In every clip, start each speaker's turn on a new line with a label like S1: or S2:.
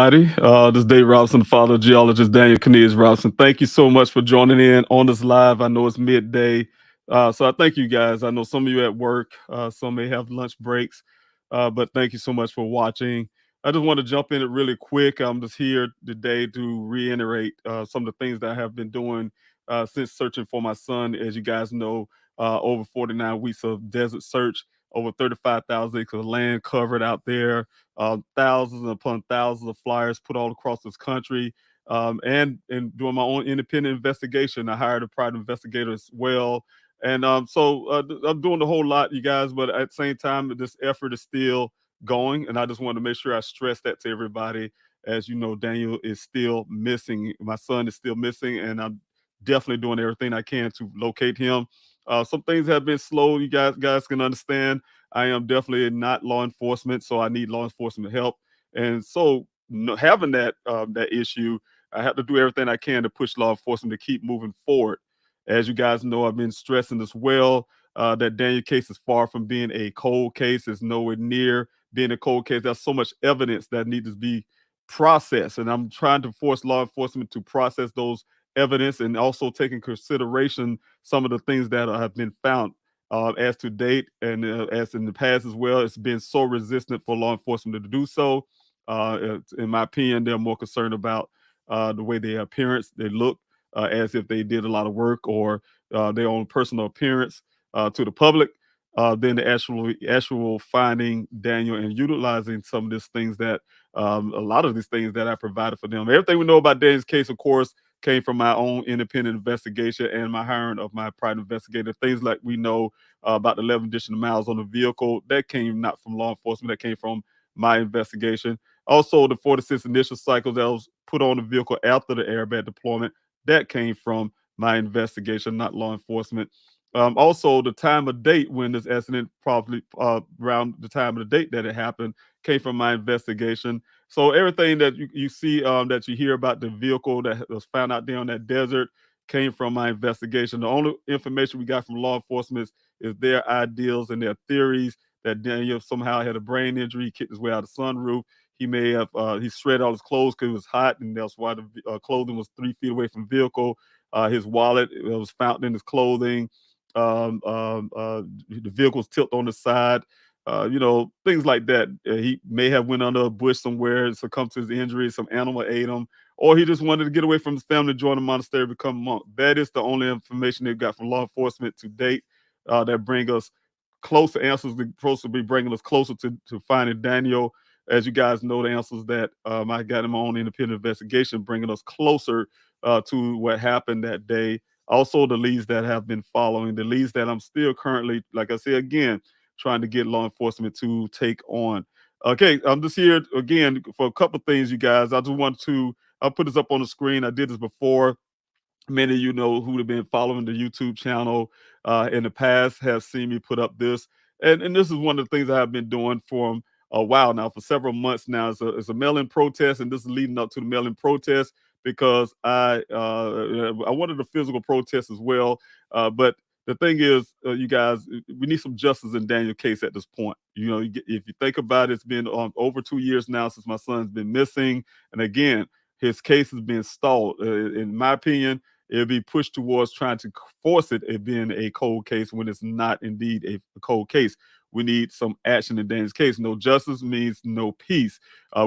S1: everybody. This is Dave Robinson, the father of geologist Daniel Robinson. Thank you so much for joining in on this live. I know it's midday, so I thank you guys. I know some of you at work, some may have lunch breaks, but thank you so much for watching. I just want to jump in it really quick. I'm just here today to reiterate some of the things that I have been doing since searching for my son. As you guys know, over 49 weeks of desert search, over 35,000 acres of land covered out there, thousands upon thousands of flyers put all across this country, and doing my own independent investigation. I hired a private investigator as well, and I'm doing a whole lot, you guys. But at the same time, this effort is still going, and I just want to make sure I stress that to everybody. As you know, Daniel is still missing. My son is still missing, and I'm definitely doing everything I can to locate him. Some things have been slow. You guys can understand. I am definitely not law enforcement, so I need law enforcement help. And so, having that issue, I have to do everything I can to push law enforcement to keep moving forward. As you guys know, I've been stressing as well that Daniel case is far from being a cold case. It's nowhere near being a cold case. There's so much evidence that needs to be processed, and I'm trying to force law enforcement to process those evidence and also take in consideration some of the things that have been found as to date and as in the past as well. It's been so resistant for law enforcement to do so. In my opinion, they're more concerned about the way their appearance, they look as if they did a lot of work, or their own personal appearance to the public, than the actual finding Daniel and utilizing some of these things that a lot of these things that I provided for them. Everything we know about Daniel's case, of course, came from my own independent investigation and my hiring of my private investigator. Things like we know about the 11 additional miles on the vehicle, that came not from law enforcement, that came from my investigation. Also, the 46 initial cycles that was put on the vehicle after the airbag deployment, that came from my investigation, not law enforcement. Also, the time of date when this accident, probably around the time of the date that it happened, came from my investigation. So everything that you see, that you hear about the vehicle that was found out there on that desert, came from my investigation. The only information we got from law enforcement is their ideals and their theories that Daniel somehow had a brain injury, kicked his way out of the sunroof. He may have he shredded all his clothes because it was hot, and that's why the clothing was 3 feet away from the vehicle. His wallet, it was found in his clothing. The vehicle was tilted on the side. Things like that. He may have went under a bush somewhere and succumbed to his injury. Some animal ate him, or he just wanted to get away from his family, join the monastery, become a monk. That is the only information they've got from law enforcement to date that bring us closer answers. They're supposed to be bringing us closer to finding Daniel. As you guys know, the answers that I got in my own independent investigation, bringing us closer to what happened that day. Also, the leads that have been following, the leads that I'm still currently, like I said again, trying to get law enforcement to take on. Okay, I'm just here again for a couple of things, you guys. I just want to, I'll put this up on the screen. I did this before. Many of you know who have been following the YouTube channel in the past have seen me put up this. And this is one of the things I have been doing for a while now, for several months now. It's a Melon Protest, and this is leading up to the Melon Protest because I wanted a physical protest as well. But the thing is, you guys, we need some justice in Daniel's case at this point. If you think about it, it's been over 2 years now since my son's been missing. And again, his case has been stalled. In my opinion, it'll be pushed towards trying to force it being a cold case when it's not indeed a cold case. We need some action in Daniel's case. No justice means no peace.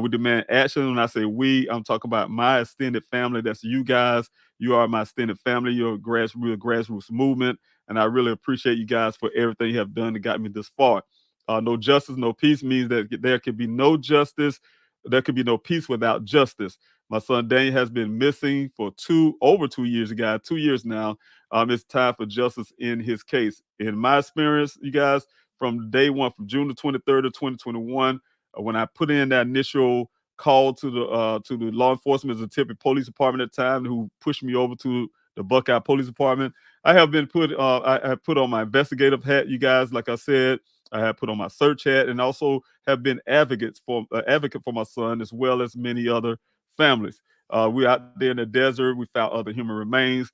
S1: We demand action. When I say we, I'm talking about my extended family. That's you guys. You are my extended family. You're a grassroots movement. And I really appreciate you guys for everything you have done to got me this far. No justice, no peace means that there can be no justice. There could be no peace without justice. My son Daniel has been missing for over 2 years, you guys, 2 years now. It's time for justice in his case. In my experience, you guys, from day one, from June the 23rd of 2021, when I put in that initial call to the law enforcement, the Tempe Police Department at the time, who pushed me over to the Buckeye Police Department. I have been I have put on my investigative hat, you guys. Like I said, I have put on my search hat, and also have been advocate for my son, as well as many other families. We're out there in the desert. We found other human remains,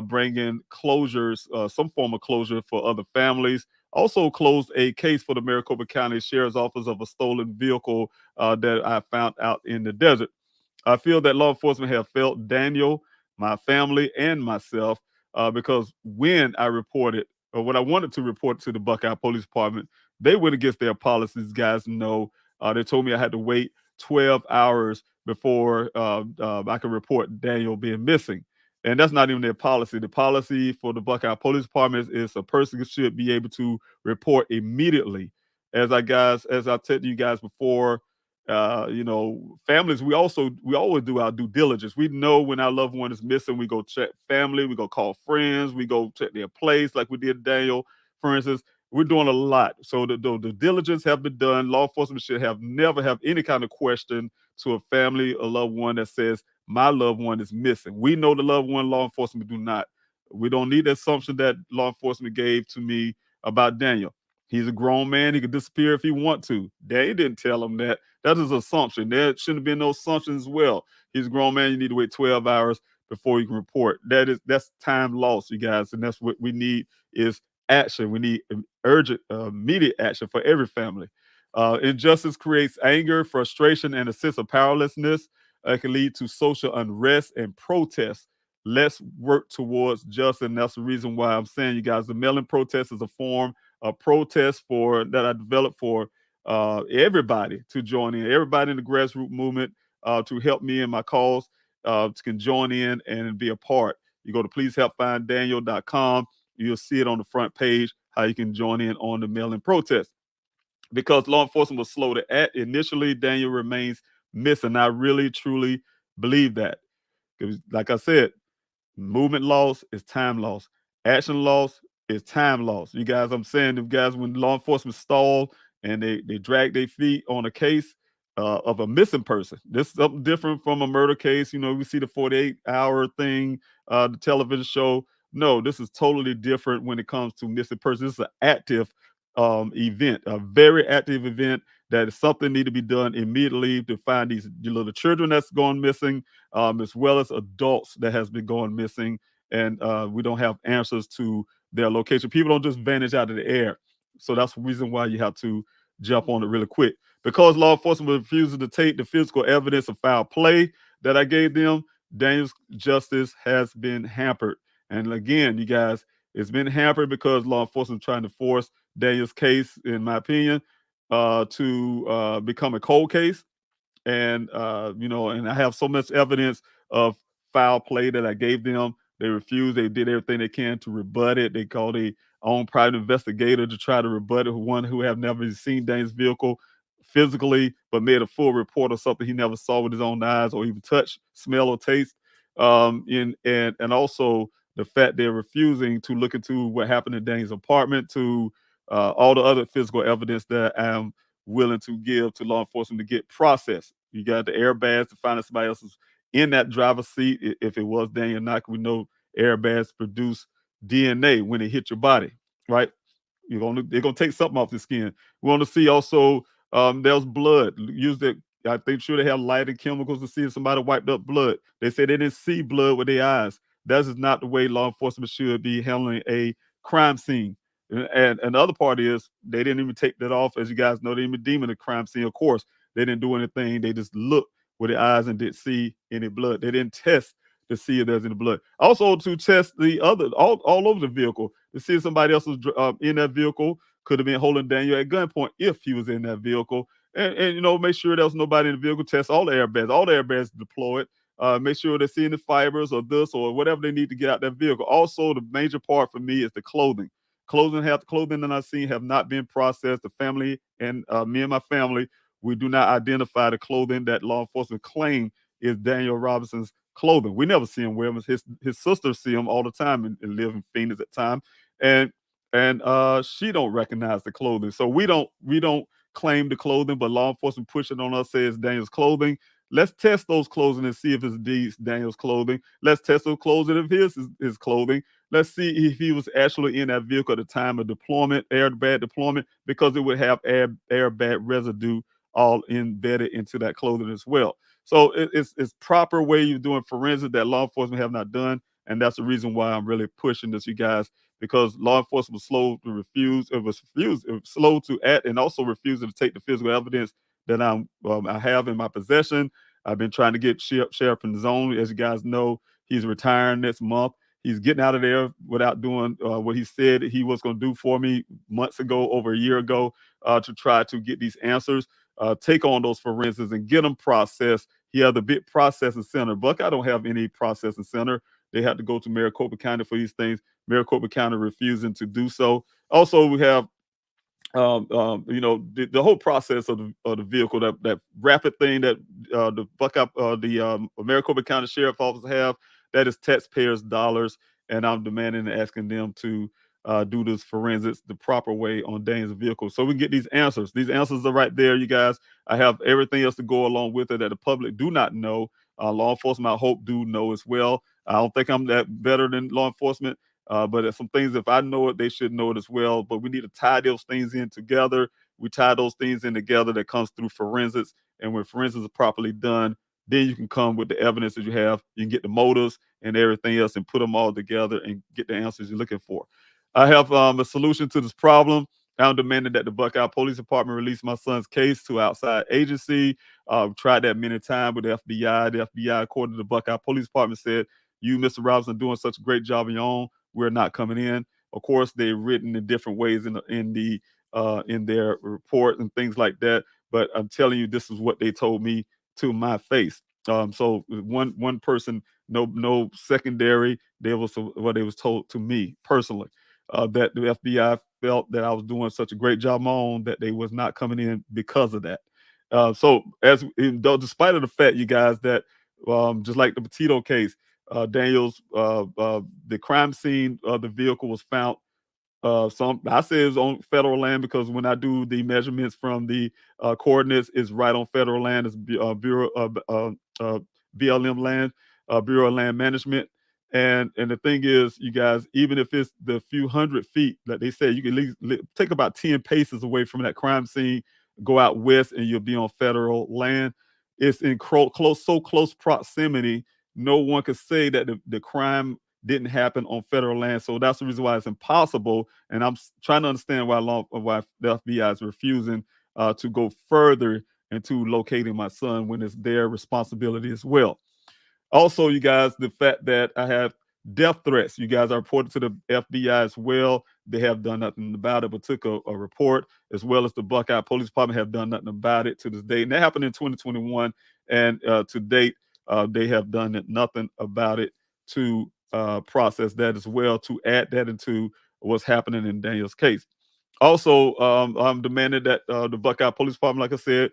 S1: bringing closures, some form of closure for other families. Also closed a case for the Maricopa County Sheriff's Office of a stolen vehicle that I found out in the desert. I feel that law enforcement have failed Daniel, my family, and myself because when I reported or when I wanted to report to the Buckeye Police Department, they went against their policies. Guys, no, they told me I had to wait 12 hours before I could report Daniel being missing. And that's not even their policy. The policy for the Buckeye Police Department is a person should be able to report immediately. As I said to you guys before, families, we always do our due diligence. We know when our loved one is missing, we go check family, we go call friends, we go check their place, like we did Daniel, for instance. We're doing a lot. So the diligence have been done. Law enforcement should have never have any kind of question to a family, a loved one that says, my loved one is missing. We know the loved one, law enforcement do not. We don't need the assumption that law enforcement gave to me about Daniel. He's a grown man. He could disappear if he want to. They didn't tell him that. That is an assumption. There shouldn't have been no assumption as well. He's a grown man. You need to wait 12 hours before you can report. That's time lost, you guys. And that's what we need is action. We need urgent, immediate action for every family. Injustice creates anger, frustration, and a sense of powerlessness. It can lead to social unrest and protest. Let's work towards justice. And that's the reason why I'm saying, you guys, the Melon Protest is a form of protest for that I developed for everybody to join in, everybody in the grassroots movement to help me in my cause, can join in and be a part. You go to pleasehelpfinddaniel.com. You'll see it on the front page how you can join in on the Melon Protest. Because law enforcement was slow to act initially, Daniel remains missing. I really, truly believe that. Because, like I said, movement loss is time loss. Action loss is time loss. You guys, I'm saying, the guys, when law enforcement stall and they drag their feet on a case of a missing person, this is something different from a murder case. We see the 48-hour thing, the television show. No, this is totally different when it comes to missing persons. This is an active event, a very active event that is something need to be done immediately to find these little children that's gone missing, as well as adults that has been going missing, and we don't have answers to their location. People don't just vanish out of the air. So that's the reason why you have to jump on it really quick. Because law enforcement refuses to take the physical evidence of foul play that I gave them, Daniel's justice has been hampered. And again, you guys, it's been hampered because law enforcement trying to force Daniel's case, in my opinion, to become a cold case. And and I have so much evidence of foul play that I gave them. They refused. They did everything they can to rebut it. They called a own private investigator to try to rebut it, one who have never seen Dane's vehicle physically, but made a full report of something he never saw with his own eyes or even touch, smell, or taste. And also the fact they're refusing to look into what happened in Dane's apartment, to all the other physical evidence that I'm willing to give to law enforcement to get processed. You got the airbags to find out somebody else is in that driver's seat. If it was Daniel Knock, we know airbags produce DNA when it hit your body, right? They're gonna take something off the skin. We want to see also there's blood. Use that. I think sure they have light and chemicals to see if somebody wiped up blood. They say they didn't see blood with their eyes. That is not the way law enforcement should be handling a crime scene. And the other part is they didn't even take that off. As you guys know, they didn't even deem it a crime scene. Of course, they didn't do anything. They just looked with their eyes and didn't see any blood. They didn't test to see if there's any blood. Also, to test the other all over the vehicle to see if somebody else was in that vehicle, could have been holding Daniel at gunpoint if he was in that vehicle. And make sure there was nobody in the vehicle. Test all the airbags. All the airbags deployed. Make sure they're seeing the fibers or this or whatever they need to get out that vehicle. Also, the major part for me is the clothing. Clothing that I've seen have not been processed. The family and me and my family, we do not identify the clothing that law enforcement claim is Daniel Robinson's clothing. We never see him wear them. His sisters see him all the time and live in Phoenix at the time. And she don't recognize the clothing. So we don't claim the clothing, but law enforcement pushing on us says Daniel's clothing. Let's test those clothing and see if it's Daniel's clothing. Let's test those clothing if his clothing. Let's see if he was actually in that vehicle at the time of deployment, airbag deployment, because it would have airbag residue all embedded into that clothing as well. So it's proper way you're doing forensic that law enforcement have not done, and that's the reason why I'm really pushing this, you guys, because law enforcement was slow to refuse. It was slow to act, and also refusing to take the physical evidence that I have in my possession. I've been trying to get Sheriff in the zone. As you guys know, he's retiring next month. He's getting out of there without doing what he said he was going to do for me months ago, over a year ago, to try to get these answers, take on those forensics and get them processed. He has a big processing center. Buckeye don't have any processing center. They have to go to Maricopa County for these things. Maricopa County refusing to do so. Also, we have the whole process of the vehicle, that rapid thing that the Maricopa County Sheriff Office have, that is taxpayers' dollars, and I'm demanding and asking them to do this forensics the proper way on Dane's vehicle, so we can get these answers. These answers are right there, you guys. I have everything else to go along with it that the public do not know. Law enforcement, I hope, do know as well. I don't think I'm that better than law enforcement. But there's some things, if I know it, they should know it as well. But we need to tie those things in together. We tie those things in together that comes through forensics. And when forensics are properly done, then you can come with the evidence that you have. You can get the motives and everything else and put them all together and get the answers you're looking for. I have a solution to this problem. I'm demanding that the Buckeye Police Department release my son's case to outside agency. Tried that many times with the FBI. The FBI, according to the Buckeye Police Department, said, "You, Mr. Robinson, doing such a great job on your own. We're not coming in." Of course, they've written in different ways in their report and things like that. But I'm telling you, this is what they told me to my face. So one person, no secondary. They was what they was told to me personally, that the FBI felt that I was doing such a great job on my own that they was not coming in because of that. So though, despite of the fact, you guys, that just like the Petito case, Daniel's the crime scene of the vehicle was found. Some I say it's on federal land because when I do the measurements from the coordinates, it's right on federal land. It's BLM land, Bureau of Land Management. And the thing is, you guys, even if it's the few hundred feet, like they say, you can at least take about 10 paces away from that crime scene, go out west, and you'll be on federal land. It's in so close proximity. No one could say that the crime didn't happen on federal land. So that's the reason why it's impossible. And I'm trying to understand why the FBI is refusing to go further into locating my son when it's their responsibility as well. Also, you guys, the fact that I have death threats. You guys are reported to the FBI as well. They have done nothing about it, but took a report, as well as the Buckeye Police Department have done nothing about it to this date. And that happened in 2021. And to date, they have done nothing about it to process that as well, to add that into what's happening in Daniel's case. Also, I'm demanding that the Buckeye Police Department, like I said,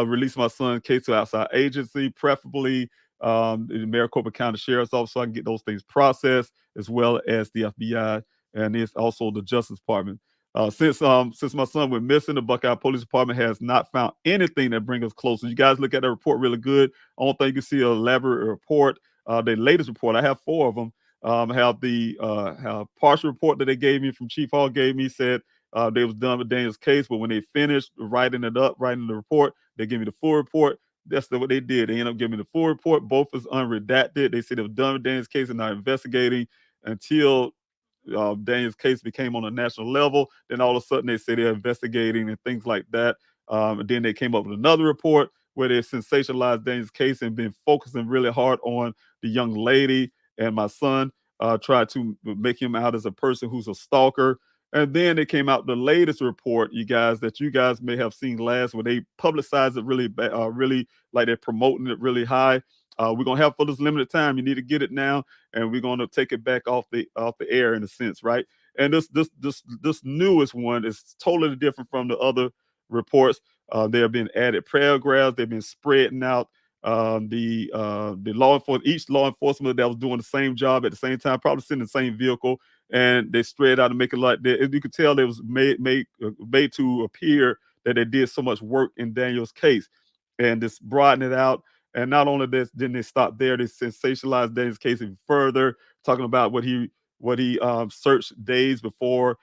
S1: release my son's case to outside agency, preferably the Maricopa County Sheriff's Office, so I can get those things processed, as well as the FBI, and it's also the Justice Department. Since my son went missing, the Buckeye Police Department has not found anything that brings us closer. You guys look at that report really good. I don't think you can see an elaborate report. The latest report, I have 4 of them. Have the partial report that they gave me from Chief Hall gave me, said they was done with Daniel's case, but when they finished writing the report, they gave me the full report. That's what they did. They ended up giving me the full report. Both is unredacted. They said they were done with Daniel's case and not investigating until Daniel's case became on a national level. Then all of a sudden they say they're investigating and things like that. And then they came up with another report where they sensationalized Daniel's case and been focusing really hard on the young lady and my son, tried to make him out as a person who's a stalker. And then they came out the latest report, you guys, that you guys may have seen last, where they publicized it really like they're promoting it really high. We're gonna have for this limited time. You need to get it now, and we're gonna take it back off the air in a sense, right? And this newest one is totally different from the other reports. There have been added paragraphs. They've been spreading out the law enforcement, each law enforcement that was doing the same job at the same time, probably sitting in the same vehicle, and they spread out to make it like that. You could tell they was made to appear that they did so much work in Daniel's case, and just broaden it out. And not only this, didn't they stop there? They sensationalized Daniel's case even further, talking about what he searched days before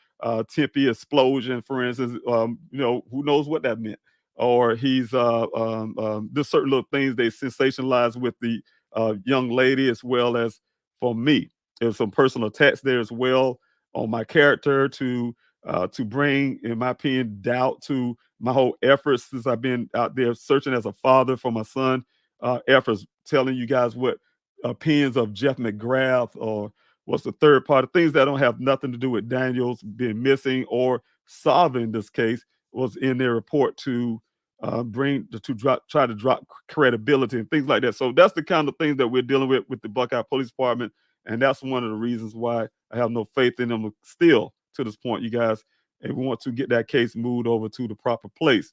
S1: Tempe explosion, for instance. Who knows what that meant? Or there's certain little things they sensationalized with the young lady, as well as for me. There's some personal attacks there as well on my character to bring, in my opinion, doubt to my whole efforts since I've been out there searching as a father for my son. efforts, telling you guys what opinions of Jeff McGrath or what's the third party, things that don't have nothing to do with Daniels being missing or solving this case was in their report to try to drop credibility and things like that. So that's the kind of things that we're dealing with the Buckeye Police Department, and that's one of the reasons why I have no faith in them still to this point, you guys. And we want to get that case moved over to the proper place.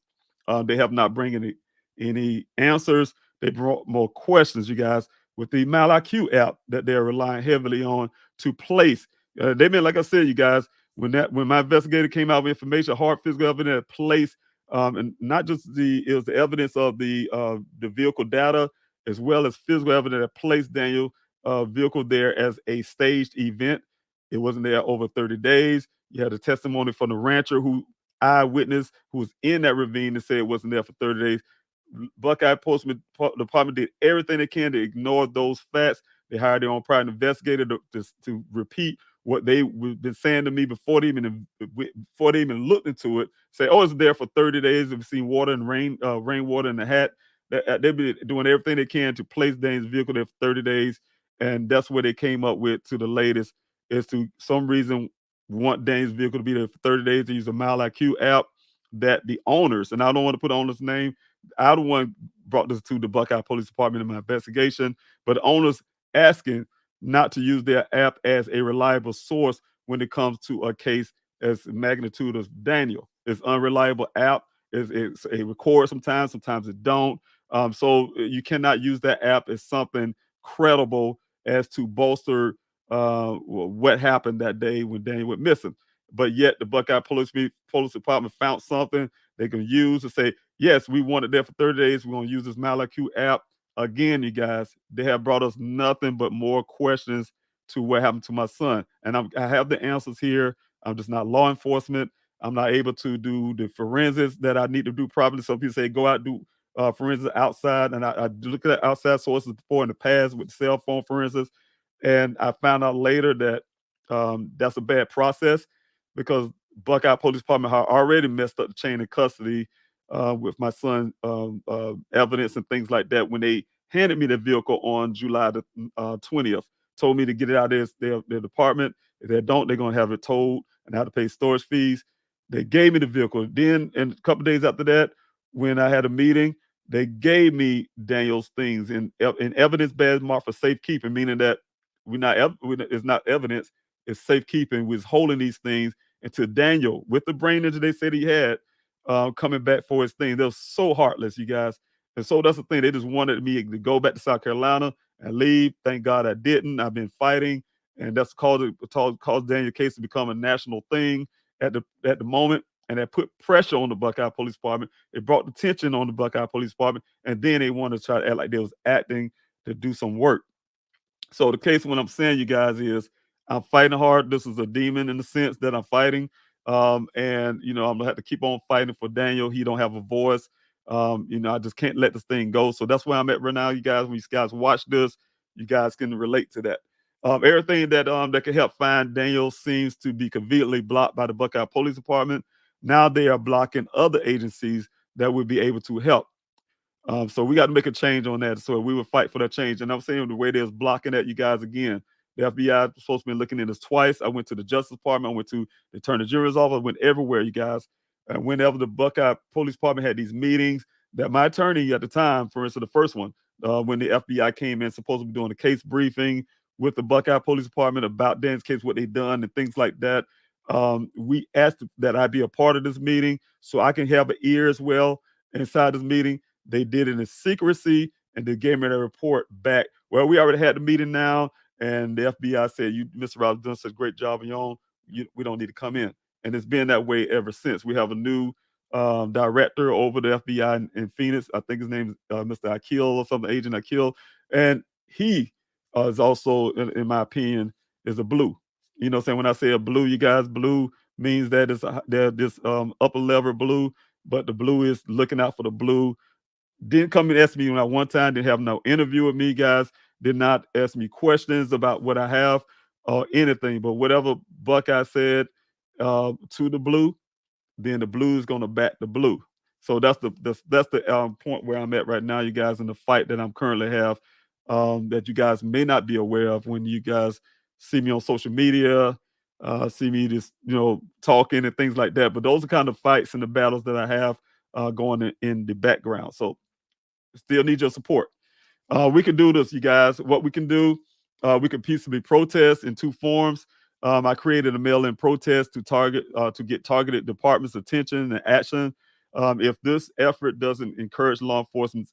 S1: They have not bring any answers. They brought more questions, you guys, with the MalIQ app that they're relying heavily on to place. They've been, like I said, you guys, when my investigator came out with information, hard physical evidence at place, and not just it was the evidence of the vehicle data as well as physical evidence that placed Daniel vehicle there as a staged event. It wasn't there over 30 days. You had a testimony from the rancher who eyewitness who was in that ravine and said it wasn't there for 30 days. Buckeye Postman Department did everything they can to ignore those facts. They hired their own private investigator to repeat what they've been saying to me before they even looked into it. Say, oh, it's there for 30 days. We've seen water and rainwater in the hat. They've been doing everything they can to place Dane's vehicle there for 30 days. And that's what they came up with to the latest is to some reason want Dane's vehicle to be there for 30 days to use a MalIQ app that the owners, and I don't want to put owner's name, I the one brought this to the Buckeye Police Department in my investigation, but the owners asking not to use their app as a reliable source when it comes to a case as magnitude as Daniel. It's unreliable app. It records sometimes it don't. So you cannot use that app as something credible as to bolster what happened that day when Daniel went missing. But yet the Buckeye Police Department found something they can use to say, yes, we want it there for 30 days. We're going to use this MalIQ app. Again, you guys, they have brought us nothing but more questions to what happened to my son. And I have the answers here. I'm just not law enforcement. I'm not able to do the forensics that I need to do properly. Some people say go out and do forensics outside. And I look at outside sources before in the past with cell phone forensics. And I found out later that that's a bad process because Buckeye Police Department had already messed up the chain of custody with my son evidence and things like that when they handed me the vehicle on July the 20th. Told me to get it out of their department. If they don't, they're going to have it towed and I have to pay storage fees. They gave me the vehicle. Then, and a couple of days after that, when I had a meeting, they gave me Daniel's things in evidence badge marked for safekeeping, meaning that it's not evidence, it's safekeeping. We was holding these things until Daniel, with the brain injury they said he had, coming back for his thing. They're so heartless, you guys. And so that's the thing. They just wanted me to go back to South Carolina and leave. Thank God I didn't. I've been fighting, and that's caused Daniel case to become a national thing at the moment. And that put pressure on the Buckeye Police Department. It brought the tension on the Buckeye Police Department, and then they wanted to try to act like they was acting to do some work. So the case, what I'm saying, you guys, is I'm fighting hard. This is a demon in the sense that I'm fighting. And I'm gonna have to keep on fighting for Daniel. He don't have a voice. I just can't let this thing go. So that's where I'm at right now, you guys. When you guys watch this, you guys can relate to that. Everything that can help find Daniel seems to be conveniently blocked by the Buckeye Police Department. Now they are blocking other agencies that would be able to help. So we got to make a change on that. So we will fight for that change. And I'm saying the way they're blocking that, you guys, again, the FBI is supposed to be looking at this twice. I went to the Justice Department. I went to the Attorney General's office. I went everywhere, you guys. And whenever the Buckeye Police Department had these meetings, that my attorney at the time, for instance, the first one, when the FBI came in, supposed to be doing a case briefing with the Buckeye Police Department about Dan's case, what they done and things like that. We asked that I be a part of this meeting so I can have an ear as well inside this meeting. They did it in secrecy, and they gave me the report back. Well, we already had the meeting now, and the FBI said, "You, Mr. Robinson, done such a great job on your own. We don't need to come in." And it's been that way ever since. We have a new director over the FBI in Phoenix. I think his name is Mr. Akil or something, Agent Akil, and he is also, in my opinion, is a blue. You know what I'm saying? When I say a blue, you guys, blue means that they're this upper level blue, but the blue is looking out for the blue. Didn't come and ask me when I one time, didn't have no interview with me, guys. Did not ask me questions about what I have or anything. But whatever Buckeye said to the blue, then the blue is going to back the blue. So that's the point where I'm at right now, you guys, in the fight that I'm currently have, that you guys may not be aware of when you guys see me on social media, see me just talking and things like that. But those are kind of fights and the battles that I have going in the background. So still need your support. We can do this, you guys. What we can do, we can peaceably protest in two forms. I created a mail-in protest to get targeted departments' attention and action. If this effort doesn't encourage law enforcement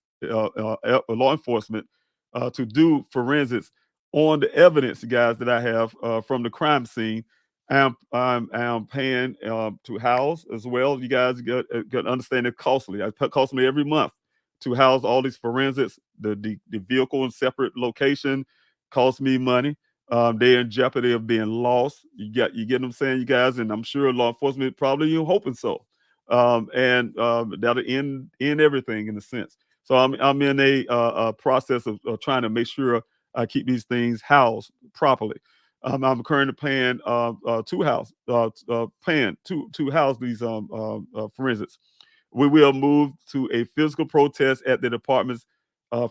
S1: to do forensics on the evidence, guys, that I have from the crime scene, I'm paying to house as well. You guys got to understand it's costly. It costs me every month to house all these forensics. The vehicle in separate location costs me money. They're in jeopardy of being lost. You get what I'm saying, you guys, and I'm sure law enforcement probably you hoping so. And that'll end everything in a sense. So I'm in a process of trying to make sure I keep these things housed properly. I'm currently paying paying to house these forensics. We will move to a physical protest at the departments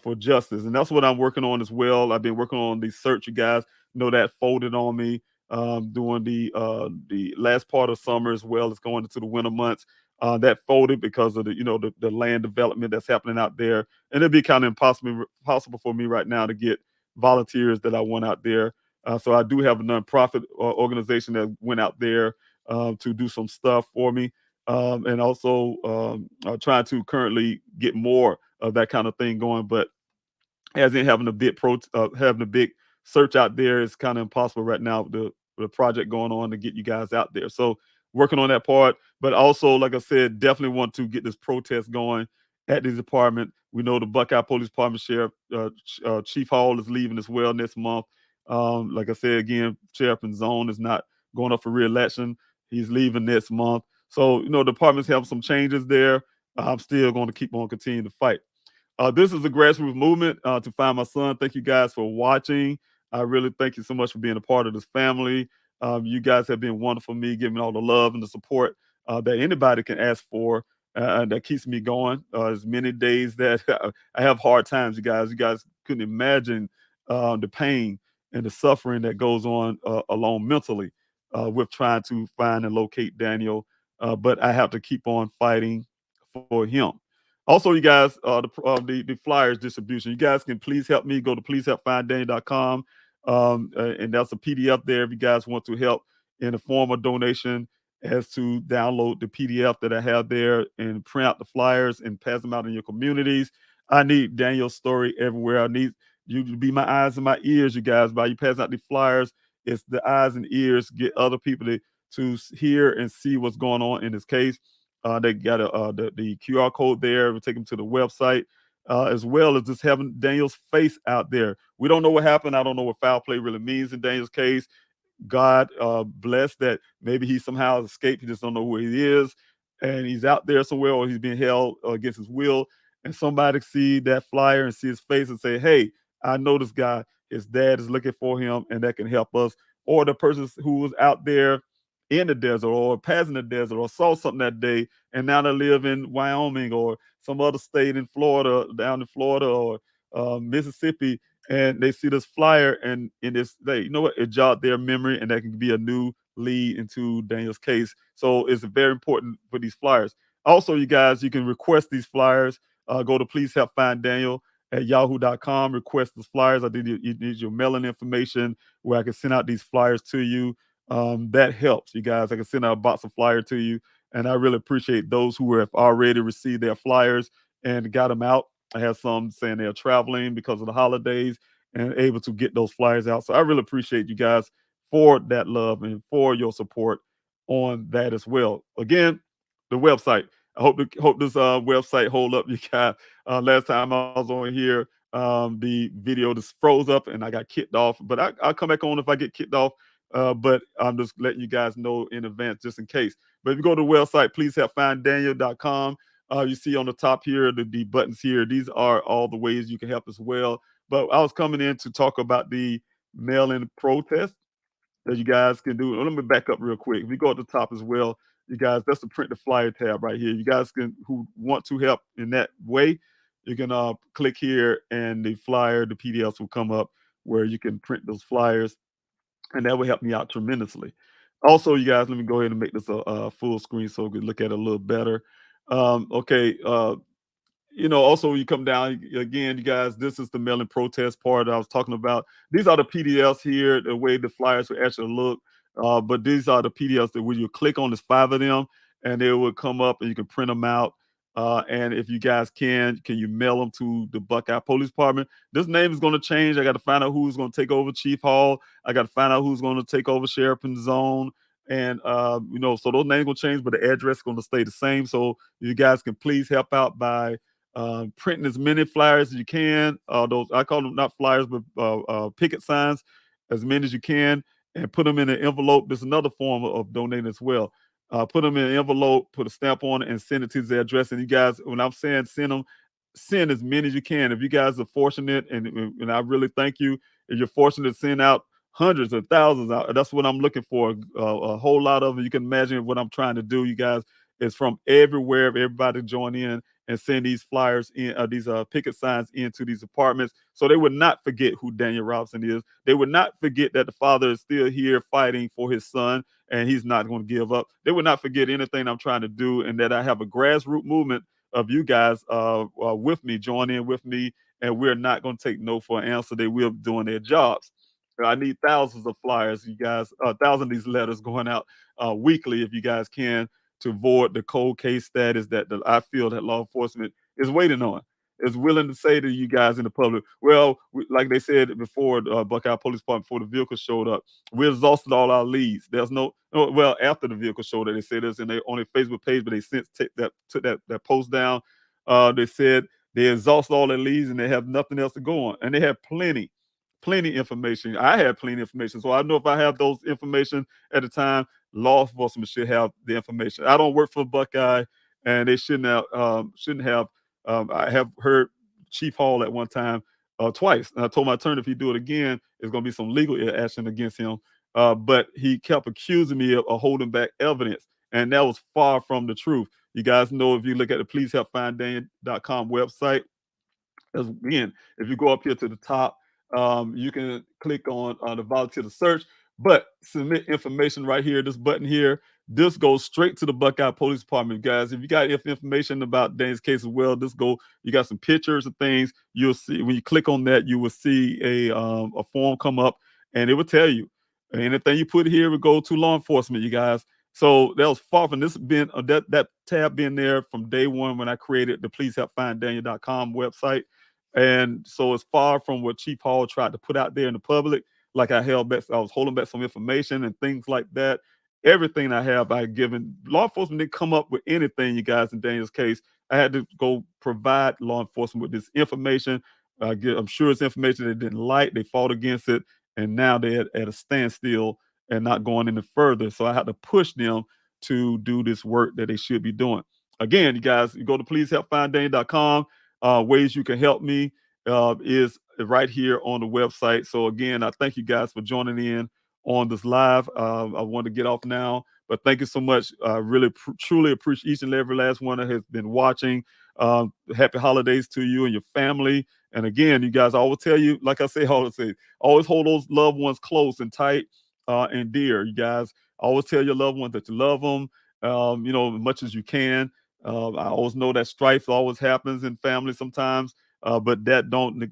S1: for justice, and that's what I'm working on as well. I've been working on the search. You guys know that folded on me during the last part of summer as well as going into the winter months. That folded because of the land development that's happening out there, and it'd be kind of impossible for me right now to get volunteers that I want out there. So I do have a nonprofit organization that went out there to do some stuff for me, and also trying to currently get more of that kind of thing going. But as in having a big search out there is kind of impossible right now with the project going on to get you guys out there. So working on that part, but also like I said, definitely want to get this protest going at the department. We know the Buckeye Police Department Sheriff Chief Hall is leaving as well next month. Like I said again, Sheriff and Zone is not going up for re-election. He's leaving next month. So departments have some changes there. I'm still going to keep on continuing to fight. This is a grassroots movement to find my son. Thank you guys for watching. I really thank you so much for being a part of this family. You guys have been wonderful for me, giving all the love and the support that anybody can ask for. That keeps me going. As many days that I have hard times, you guys. You guys couldn't imagine the pain and the suffering that goes on alone mentally with trying to find and locate Daniel. But I have to keep on fighting for him. Also, you guys, the flyers distribution. You guys can please help me. Go to pleasehelpfinddaniel.com, and that's a PDF there. If you guys want to help in the form of donation, as to download the PDF that I have there and print out the flyers and pass them out in your communities. I need Daniel's story everywhere. I need you to be my eyes and my ears, you guys. By you passing out the flyers, it's the eyes and ears get other people to hear and see what's going on in this case. They got the QR code there. We'll take them to the website, as well as just having Daniel's face out there. We don't know what happened. I don't know what foul play really means in Daniel's case. God bless that maybe he somehow escaped. He just don't know who he is, and he's out there somewhere, or he's being held against his will. And somebody see that flyer and see his face and say, "Hey, I know this guy. His dad is looking for him, and that can help us." Or the person who was out there in the desert or passing the desert or saw something that day, and now they live in Wyoming or some other state in Florida, down in Florida or Mississippi, and they see this flyer and in this they it jogged their memory, and that can be a new lead into Daniel's case. So it's very important for these flyers. Also, you guys, you can request these flyers. Go to please help find Daniel at yahoo.com. Request the flyers. You need your mailing information where I can send out these flyers to you. That helps, you guys. I can send out a box of flyer to you, and I really appreciate those who have already received their flyers and got them out. I have some saying they're traveling because of the holidays and able to get those flyers out. So I really appreciate you guys for that love and for your support on that as well. Again, the website. I hope this website hold up, you guys. Last time I was on here, the video just froze up and I got kicked off. But I'll come back on if I get kicked off. But I'm just letting you guys know in advance just in case. But if you go to the website, please help find Daniel.com. You see on the top here, the buttons here. These are all the ways you can help as well. But I was coming in to talk about the mail-in protest that you guys can do. Let me back up real quick. If we go at the top as well, you guys, that's the print the flyer tab right here. You guys can who want to help in that way, you can click here and the flyer, the PDFs will come up where you can print those flyers, and that will help me out tremendously. Also, you guys, let me go ahead and make this a full screen so we can look at it a little better. Okay, also you come down again, you guys. This is the Melon Protest part I was talking about. These are the PDFs here, the way the flyers will actually look. But these are the PDFs that when you click on, there's 5 of them, and they will come up, and you can print them out. And if you guys can you mail them to the Buckeye Police Department? This name is going to change. I got to find out who's going to take over Chief Hall. I got to find out who's going to take over Sheriff in the Zone. And so those names will change, but the address is going to stay the same. So you guys can please help out by printing as many flyers as you can. Those I call them not flyers, but picket signs, as many as you can, and put them in an envelope. There's another form of donating as well. Put them in an envelope, put a stamp on it, and send it to the address. And you guys, when I'm saying send them, send as many as you can. If you guys are fortunate, and I really thank you, if you're fortunate to send out hundreds of thousands out, that's what I'm looking for. A whole lot of it. You can imagine what I'm trying to do, you guys. Is from everywhere, everybody join in and send these flyers in, these picket signs into these apartments, so they would not forget who Daniel Robinson is. They would not forget that the father is still here fighting for his son, and he's not going to give up. They would not forget anything I'm trying to do, and that I have a grassroots movement of you guys with me, join in with me, and we're not going to take no for an answer. They will be doing their jobs. I need thousands of flyers, you guys, thousands of these letters going out weekly, if you guys can, to avoid the cold case status that I feel that law enforcement is waiting on. Is willing to say to you guys in the public, well, like they said before, Buckeye Police Department, before the vehicle showed up, we exhausted all our leads. There's well, after the vehicle showed up, they said this in their on their Facebook page, but they since took that post down. They said they exhausted all their leads and they have nothing else to go on, and they have plenty information. I had plenty information, so I know if I have those information at the time, law enforcement should have the information. I don't work for Buckeye, and they shouldn't have. Shouldn't have. I have heard Chief Hall at one time, twice, and I told my attorney if he do it again, it's going to be some legal action against him. But he kept accusing me of holding back evidence, and that was far from the truth. You guys know, if you look at the pleasehelpfinddaniel.com website, as again, if you go up here to the top, you can click on the volunteer to search, but submit information right here. This button here, this goes straight to the Buckeye Police Department, guys. If you got information about Dane's case as well, this go. You got some pictures and things. You'll see when you click on that, you will see a form come up, and it will tell you anything you put here will go to law enforcement, you guys. So that was far from this been that tab been there from day one when I created the pleasehelpfinddaniel.com website. And so it's far from what Chief Hall tried to put out there in the public. Like I was holding back some information and things like that. Everything I have, I given. Law enforcement didn't come up with anything, you guys, in Daniel's case. I had to go provide law enforcement with this information. I'm sure it's information they didn't like. They fought against it, and now they're at a standstill and not going any further. So I had to push them to do this work that they should be doing. Again, you guys, you go to pleasehelpfinddaniel.com. Ways you can help me is right here on the website. So again, I thank you guys for joining in on this live. I want to get off now, but thank you so much. I really truly appreciate each and every last one that has been watching. Happy holidays to you and your family. And again, you guys, I always tell you, like I say, always hold those loved ones close and tight and dear. You guys, always tell your loved ones that you love them, as much as you can. I always know that strife always happens in families sometimes, but that don't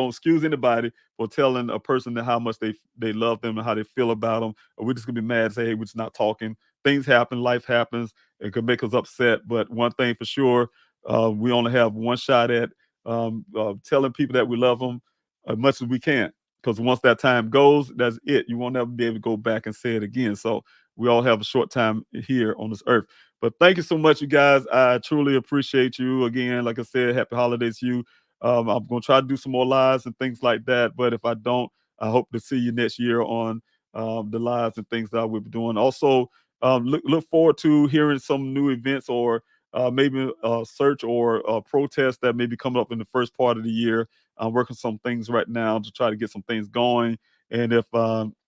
S1: excuse anybody for telling a person that how much they love them and how they feel about them. Or we're just gonna be mad and say, hey, we're just not talking. Things happen, life happens, it could make us upset. But one thing for sure, we only have one shot at telling people that we love them as much as we can. Because once that time goes, that's it. You won't ever be able to go back and say it again. So we all have a short time here on this earth. But thank you so much, you guys. I truly appreciate you. Again, like I said, happy holidays to you. I'm going to try to do some more lives and things like that. But if I don't, I hope to see you next year on the lives and things that I will be doing. Also, look forward to hearing some new events or maybe a search or a protest that may be coming up in the first part of the year. I'm working some things right now to try to get some things going. And if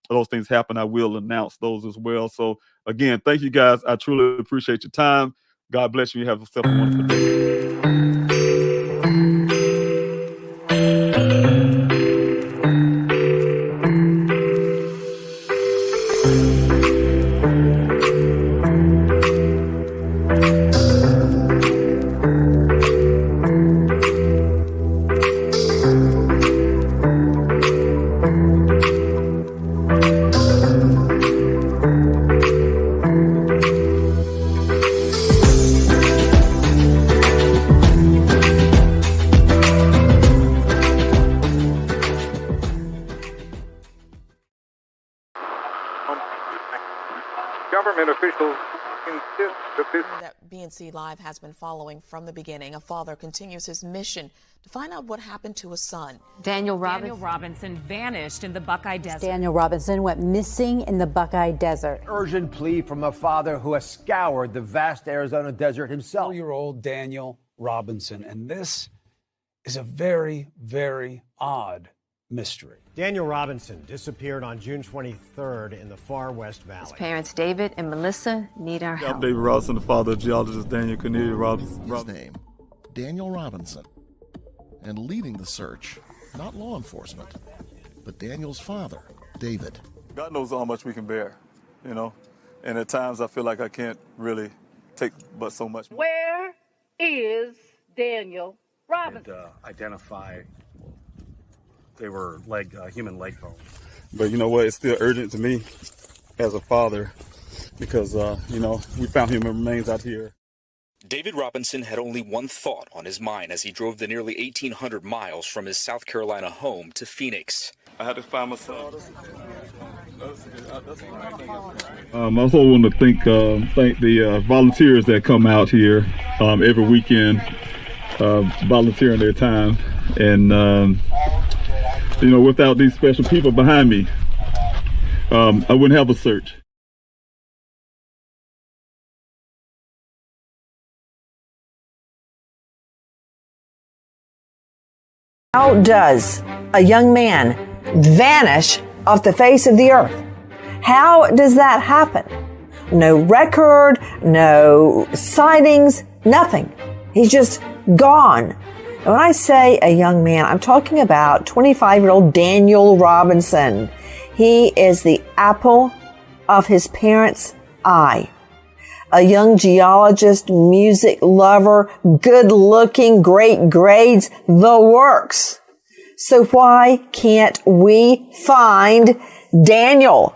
S1: those things happen, I will announce those as well. So again, thank you guys. I truly appreciate your time. God bless you. Have yourself a wonderful day.
S2: Government officials insist that this
S3: that BNC Live has been following from the beginning. A father continues his mission to find out what happened to his son.
S4: Daniel Robinson vanished in the Buckeye Desert.
S5: Daniel Robinson went missing in the Buckeye Desert.
S6: Urgent plea from a father who has scoured the vast Arizona desert himself.
S7: 4-year-old Daniel Robinson. And this is a very, very odd mystery.
S8: Daniel Robinson disappeared on June 23rd in the far West Valley.
S4: His parents, David and Melissa, need our help.
S1: I'm David Robinson, the father of geologist Daniel Robinson.
S9: His name, Daniel Robinson. And leading the search, not law enforcement, but Daniel's father, David.
S1: God knows how much we can bear, you know, and at times I feel like I can't really take but so much.
S10: Where is Daniel Robinson?
S11: And identify they were human leg bones.
S1: But you know what? It's still urgent to me as a father because, you know, we found human remains out here.
S12: David Robinson had only one thought on his mind as he drove the nearly 1,800 miles from his South Carolina home to Phoenix.
S1: I had to find my son. I also want to thank the volunteers that come out here every weekend, volunteering their time. And, you know, without these special people behind me, I wouldn't have a search.
S5: How does a young man vanish off the face of the earth? How does that happen? No record, no sightings, nothing. He's just gone. And when I say a young man, I'm talking about 25-year-old Daniel Robinson. He is the apple of his parents' eye. A young geologist, music lover, good-looking, great grades, the works. So why can't we find Daniel?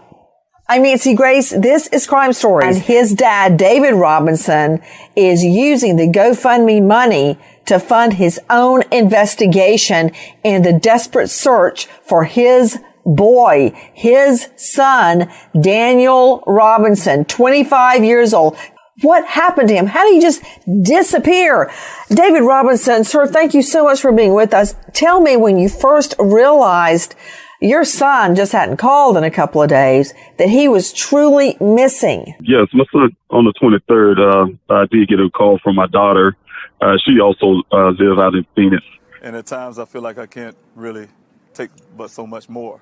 S5: I'm Nancy Grace. This is Crime Stories. And his dad, David Robinson, is using the GoFundMe money to fund his own investigation and the desperate search for his boy, his son, Daniel Robinson, 25 years old. What happened to him? How did he just disappear? David Robinson, sir, thank you so much for being with us. Tell me when you first realized your son just hadn't called in a couple of days, that he was truly missing.
S1: Yes, my son, on the 23rd, I did get a call from my daughter. She also lives out in Phoenix. And at times I feel like I can't really take but so much more.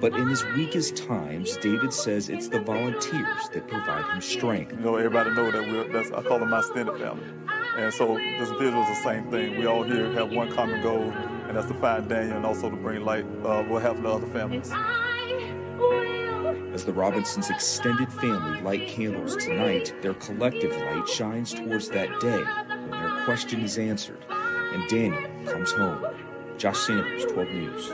S12: But in his weakest times, David says it's the volunteers that provide him strength.
S1: You know, everybody know that I call them my extended family. And so this was the same thing. We all here have one common goal, and that's to find Daniel and also to bring light what happened to other families.
S12: As the Robinsons' extended family light candles tonight, their collective light shines towards that day when their question is answered and Daniel comes home. Josh Sanders, 12 News.